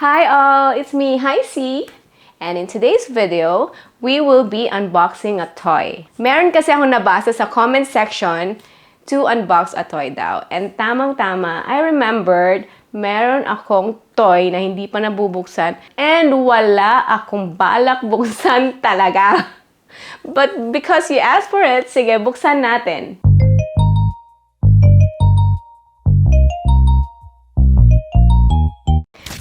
Hi all, it's me, Hi C. And in today's video, we will be unboxing a toy. Meron kasi akong nabasa sa comment section to unbox a toy daw. And tamang-tama, I remembered meron akong toy na hindi pa nabubuksan and wala akong balak buksan talaga. But because you asked for it, sige, buksan natin.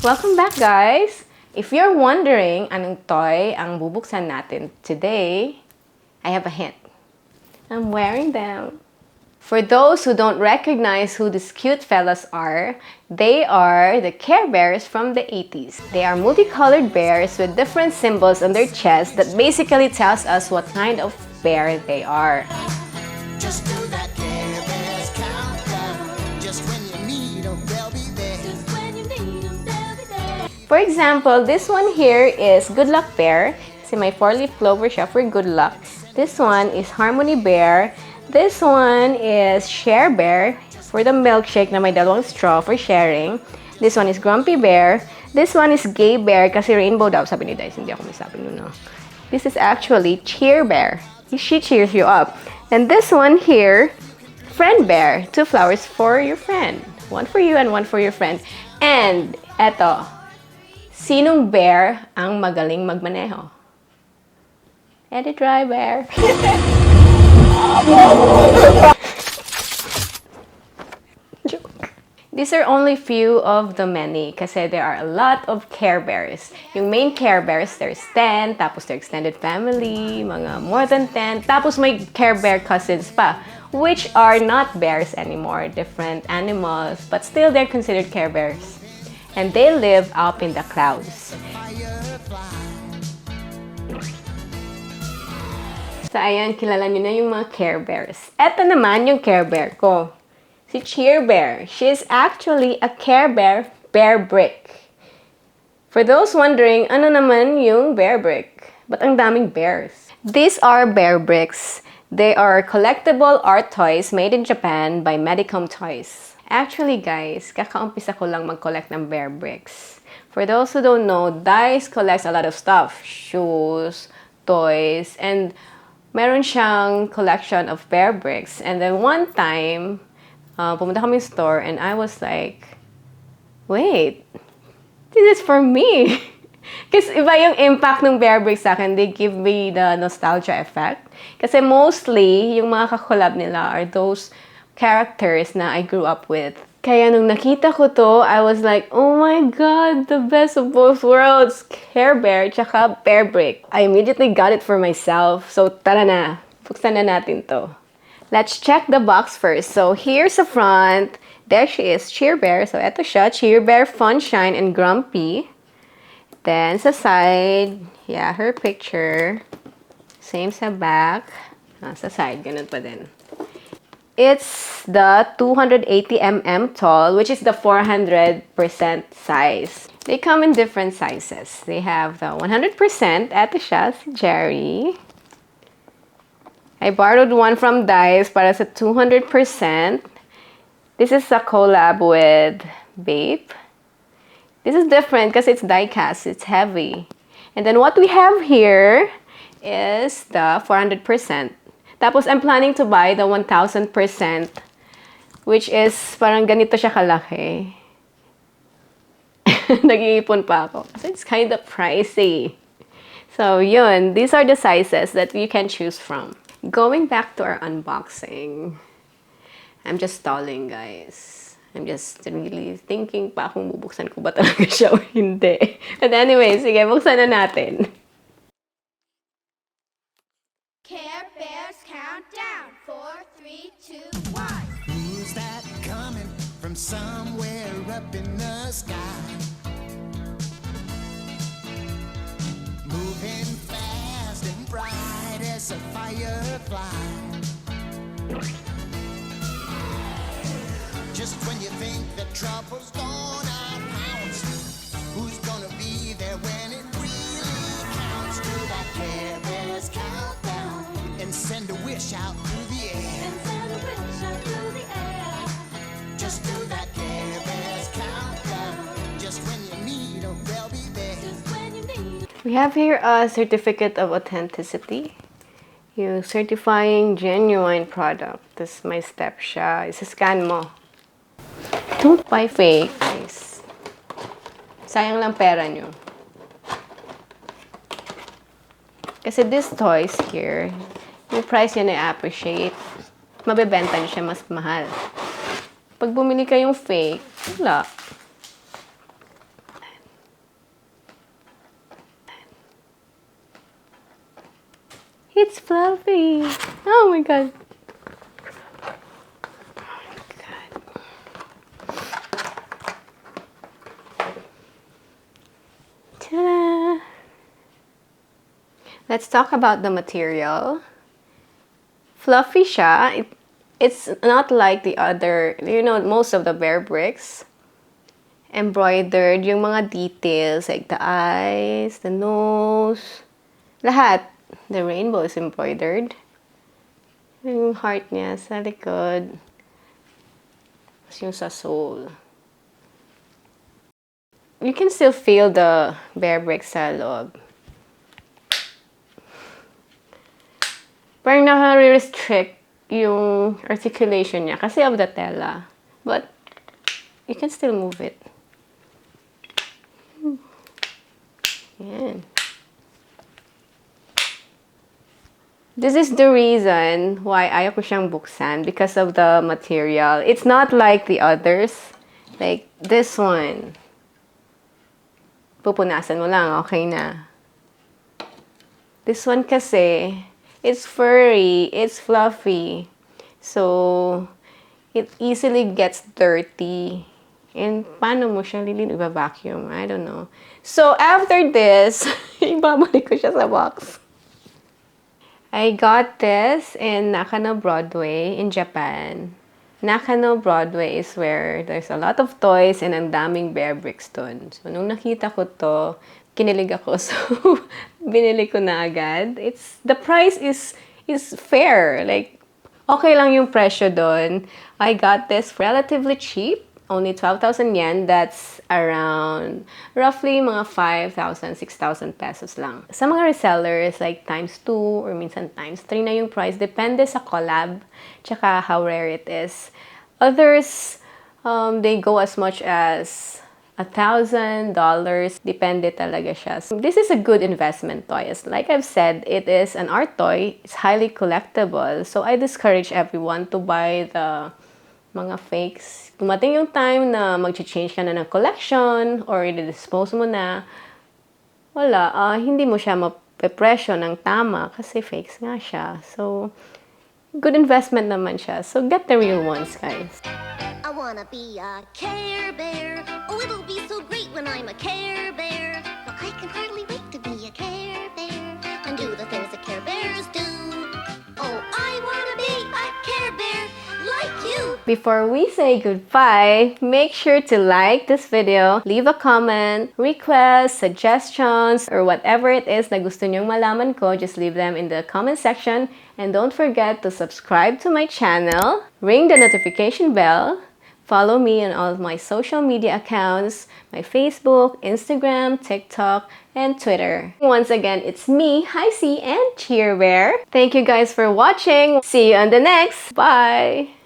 Welcome back, guys! If you're wondering anong toy ang bubuksan natin today, I have a hint. I'm wearing them. For those who don't recognize who these cute fellas are, they are the Care Bears from the 80s. They are multicolored bears with different symbols on their chest that basically tells us what kind of bear they are. Just do that Care Bears countdown. Just when you need them, they'll be there. Just when you need them, they'll be there. For example, this one here is Good Luck Bear. Kasi may 4-leaf clover siya for good luck. This one is Harmony Bear. This one is Share Bear for the milkshake na may dalawang straw for sharing. This one is Grumpy Bear. This one is Gay Bear kasi rainbow daw, sabi ni Dice. Hindi ako may sabi nun. No. This is actually Cheer Bear. She cheers you up. And this one here, Friend Bear. 2 flowers for your friend. 1 for you and 1 for your friend. And eto, sinong bear ang magaling magmaneho? Eddie Dry Bear. These are only few of the many kasi there are a lot of Care Bears. Yung main Care Bears, there's 10, tapos their extended family, mga more than 10, tapos may Care Bear cousins pa, which are not bears anymore, different animals, but still they're considered Care Bears. And they live up in the clouds. So, ayan, kilala nyo na yung mga Care Bears. Eto naman yung Care Bear ko. Si Cheer Bear. She's actually a Care Bear BearBrick. For those wondering, ano naman yung BearBrick? Ba't ang daming bears? These are Bearbricks. They are collectible art toys made in Japan by Medicom Toys. Actually, guys, kakaumpisa ko lang mag-collect ng Bearbricks. For those who don't know, Dice collects a lot of stuff. Shoes, toys, and meron siyang collection of Bearbricks. And then one time, pumunta kami sa store and I was like, wait, this is for me. Kasi iba yung impact ng Bearbricks sa akin. They give me the nostalgia effect. Kasi mostly, yung mga kakolab nila are those characters na I grew up with. Kaya nung nakita ko to, I was like, oh my God, the best of both worlds. Care Bear, tsaka BearBrick. I immediately got it for myself. So, tara na. Buksan na natin to. Let's check the box first. So, here's the front. There she is, Cheer Bear. So, eto siya, Cheer Bear, Funshine, and Grumpy. Then, sa side, yeah, her picture. Same sa back. Sa side, ganun pa din. It's the 280mm tall, which is the 400% size. They come in different sizes. They have the 100%, eto siya, si Jerry. I borrowed one from Dice para sa 200%. This is a collab with Bape. This is different because it's die-cast, it's heavy. And then what we have here is the 400%. Tapos, I'm planning to buy the 1,000%, which is parang ganito siya kalaki. Nag-iipon pa ako. So, it's kind of pricey. So, yun. These are the sizes that you can choose from. Going back to our unboxing, I'm just stalling, guys. I'm just really thinking pa kung bubuksan ko ba talaga siya o hindi. But anyway, sige, buksan na natin. Care Bears countdown. 4, 3, 2, 1. Who's that coming from somewhere up in the sky? Moving fast and bright as a firefly. Just when you think that trouble's gone out of house, who's gonna be there when it really counts? To that Care Bears countdown and send a wish out through the air. And send a wish out through the air. Just do that Care Bears countdown. Just when you need need them, they'll be there. We have here a certificate of authenticity. Yung certifying genuine product. This is my step siya. Isa-scan mo. Don't buy fake, guys. Sayang lang pera nyo. Kasi these toys here, yung price niya na-appreciate, mabebenta niyo siya mas mahal. Pag bumili kayong fake, wala. It's fluffy. Oh my god. Ta-da! Let's talk about the material. Fluffy siya. It's not like the other, most of the Bearbricks. Embroidered yung mga details like the eyes, the nose, lahat. The rainbow is embroidered. Yung heart niya sa likod. Tapos yung sa sole. You can still feel the Bearbrick sa loob. Parang naka-restrict yung articulation niya kasi of the tela. But, you can still move it. Yan. This is the reason why ayaw ko siyang buksan because of the material. It's not like the others. Like this one. Pupunasan mo lang, okay na. This one kasi, it's furry, it's fluffy. So, it easily gets dirty. And paano mo siya vacuum? I don't know. So, after this, ibabalik ko siya sa box. I got this in Nakano Broadway in Japan. Nakano Broadway is where there's a lot of toys and ang daming Bearbricks dun. So, nung nakita ko to, kinilig ako. So, binili ko na agad. The price is fair. Like, okay lang yung presyo dun. I got this relatively cheap. Only 12,000 yen. That's around roughly mga 5,000, 6,000 pesos lang. Sa mga resellers, like times 2 or minsan times 3 na yung price. Depende sa collab, tsaka how rare it is. Others, they go as much as $1,000. Depende talaga siya. So, this is a good investment toy. Like I've said, it is an art toy. It's highly collectible. So, I discourage everyone to buy the mga fakes. Dumating yung time na mag-change ka na ng collection or i-dispose mo na, wala, hindi mo siya mapepresyo ng tama kasi fakes nga siya. So, good investment naman siya. So, get the real ones, guys. I wanna be a Care Bear. Oh, it'll be so great when I'm a Care Bear. Well, I can hardly wait to be a Care Bear and do the things that Care Bears do. Oh, I wanna be a Care Bear like you. Before we say goodbye, make sure to like this video, leave a comment, requests, suggestions, or whatever it is na gusto nyong malaman ko, just leave them in the comment section. And don't forget to subscribe to my channel, ring the notification bell, follow me on all of my social media accounts, my Facebook, Instagram, TikTok, and Twitter. Once again, it's me, Hi-C, and Cheer Bear. Thank you guys for watching. See you on the next. Bye!